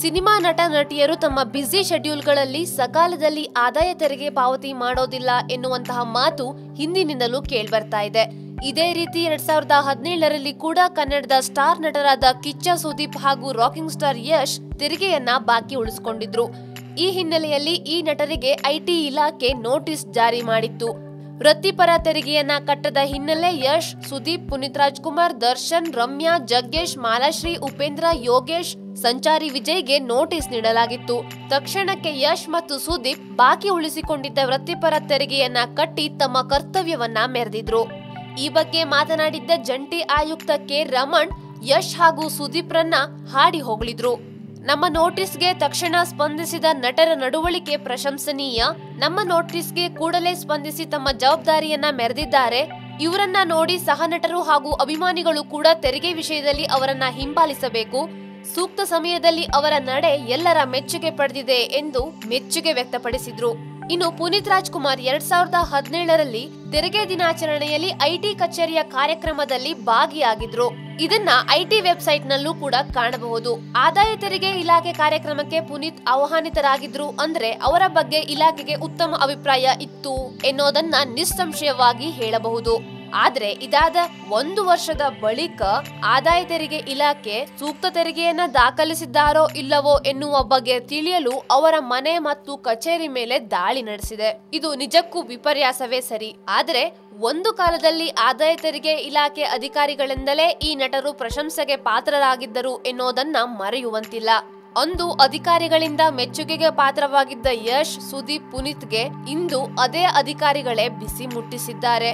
Cinema ನಟ ನಟಿಯರು ತಮ್ಮ ಬ್ಯುಸಿ ಶೆಡ್ಯೂಲ್ಗಳಲ್ಲಿ ಸಕಾಲದಲ್ಲಿ ಆದಾಯ ತೆರಿಗೆ ಪಾವತಿ ಮಾಡೋದಿಲ್ಲ ಎನ್ನುವಂತಹ ಮಾತು ಹಿಂದಿನಿಂದಲೂ ಕೇಳ್ಬರ್ತಾ ಇದೆ. ಇದೇ ರೀತಿ 2017ರಲ್ಲಿ ಕೂಡ ಕನ್ನಡದ ಸ್ಟಾರ್ ನಟರಾದ ಕಿಚ್ಚ ಸುದೀಪ್ ಹಾಗೂ ರಾಕಿಂಗ್ ಸ್ಟಾರ್ ಯಶ್ ತೆರಿಗೆಯನ್ನ ಬಾಕಿ ಉಳಿಸಿಕೊಂಡಿದ್ರು. ಈ ಹಿನ್ನೆಲೆಯಲ್ಲಿ ಈ ನಟರಿಗೆ ಐಟಿ ಇಲಾಖೆ ನೋಟಿಸ್ ಜಾರಿ ಮಾಡಿತ್ತು. ವೃತ್ತಿಪರ ತೆರಿಗೆಯನ್ನ ಕಟ್ಟದ ಹಿನ್ನೆಲೆ ಯಶ್, ಸುದೀಪ್, ಪುನೀತ್ ರಾಜ್ಕುಮಾರ್, ದರ್ಶನ್, ರಮ್ಯಾ, ಜಗ್ಗೇಶ್, ಮಾಲಾಶ್ರೀ, ಉಪೇಂದ್ರ, ಯೋಗೇಶ್, ಸಂಚಾರಿ ವಿಜಯ್ಗೆ ನೋಟಿಸ್ ನೀಡಲಾಗಿತ್ತು. ತಕ್ಷಣಕ್ಕೆ ಯಶ್ ಮತ್ತು ಸುದೀಪ್ ಬಾಕಿ ಉಳಿಸಿಕೊಂಡಿದ್ದ ವೃತ್ತಿಪರ ತೆರಿಗೆಯನ್ನ ಕಟ್ಟಿ ತಮ್ಮ ಕರ್ತವ್ಯವನ್ನ ಮೆರೆದಿದ್ರು. ಈ ಬಗ್ಗೆ ಮಾತನಾಡಿದ್ದ ಜಂಟಿ ಆಯುಕ್ತ ಕೆ ರಮಣ್ ಯಶ್ ಹಾಗೂ ಸುದೀಪ್ರನ್ನ ಹಾಡಿ ಹೊಗಳಿದ್ರು. ನಮ್ಮ ನೋಟಿಸ್ಗೆ ತಕ್ಷಣ ಸ್ಪಂದಿಸಿದ ನಟರ ನಡವಳಿಕೆ ಪ್ರಶಂಸನೀಯ. ನಮ್ಮ ನೋಟಿಸ್ಗೆ ಕೂಡಲೇ ಸ್ಪಂದಿಸಿ ತಮ್ಮ ಜವಾಬ್ದಾರಿಯನ್ನ ಮೆರೆದಿದ್ದಾರೆ. ಇವರನ್ನ ನೋಡಿ ಸಹ ನಟರು ಹಾಗೂ ಅಭಿಮಾನಿಗಳು ಕೂಡ ತೆರಿಗೆ ವಿಷಯದಲ್ಲಿ ಅವರನ್ನ ಹಿಂಬಾಲಿಸಬೇಕು. ಸೂಕ್ತ ಸಮಯದಲ್ಲಿ ಅವರ ನಡೆ ಎಲ್ಲರ ಮೆಚ್ಚುಗೆ ಪಡೆದಿದೆ ಎಂದು ಮೆಚ್ಚುಗೆ ವ್ಯಕ್ತಪಡಿಸಿದ್ರು. ಇನ್ನು ಪುನೀತ್ ರಾಜ್ಕುಮಾರ್ 2017ರಲ್ಲಿ ತೆರಿಗೆ ದಿನಾಚರಣೆಯಲ್ಲಿ ಐಟಿ ಕಚೇರಿಯ ಕಾರ್ಯಕ್ರಮದಲ್ಲಿ ಭಾಗಿಯಾಗಿದ್ರು. ಇದನ್ನ ಐಟಿ ವೆಬ್ಸೈಟ್ ನಲ್ಲೂ ಕೂಡ ಕಾಣಬಹುದು. ಆದಾಯ ತೆರಿಗೆ ಇಲಾಖೆ ಕಾರ್ಯಕ್ರಮಕ್ಕೆ ಪುನೀತ್ ಆಹ್ವಾನಿತರಾಗಿದ್ರು ಅಂದ್ರೆ ಅವರ ಬಗ್ಗೆ ಇಲಾಖೆಗೆ ಉತ್ತಮ ಅಭಿಪ್ರಾಯ ಇತ್ತು ಎನ್ನೋದನ್ನ ನಿಸ್ಸಂಶಯವಾಗಿ ಹೇಳಬಹುದು. ಆದ್ರೆ ಇದಾದ 1 ವರ್ಷದ ಬಳಿಕ ಆದಾಯ ತೆರಿಗೆ ಇಲಾಖೆ ಸೂಕ್ತ ತೆರಿಗೆಯನ್ನ ದಾಖಲಿಸಿದ್ದಾರೋ ಇಲ್ಲವೋ ಎನ್ನುವ ಬಗ್ಗೆ ತಿಳಿಯಲು ಅವರ ಮನೆ ಮತ್ತು ಕಚೇರಿ ಮೇಲೆ ದಾಳಿ ನಡೆಸಿದೆ. ಇದು ನಿಜಕ್ಕೂ ವಿಪರ್ಯಾಸವೇ ಸರಿ. ಆದ್ರೆ ಒಂದು ಕಾಲದಲ್ಲಿ ಆದಾಯ ತೆರಿಗೆ ಇಲಾಖೆ ಅಧಿಕಾರಿಗಳೆಂದಲೇ ಈ ನಟರು ಪ್ರಶಂಸೆಗೆ ಪಾತ್ರರಾಗಿದ್ದರು ಎನ್ನೋದನ್ನ ಮರೆಯುವಂತಿಲ್ಲ. ಅಂದು ಅಧಿಕಾರಿಗಳಿಂದ ಮೆಚ್ಚುಗೆಗೆ ಪಾತ್ರವಾಗಿದ್ದ ಯಶ್, ಸುದೀಪ್, ಪುನೀತ್ಗೆ ಇಂದು ಅದೇ ಅಧಿಕಾರಿಗಳೇ ಬಿಸಿ ಮುಟ್ಟಿಸಿದ್ದಾರೆ.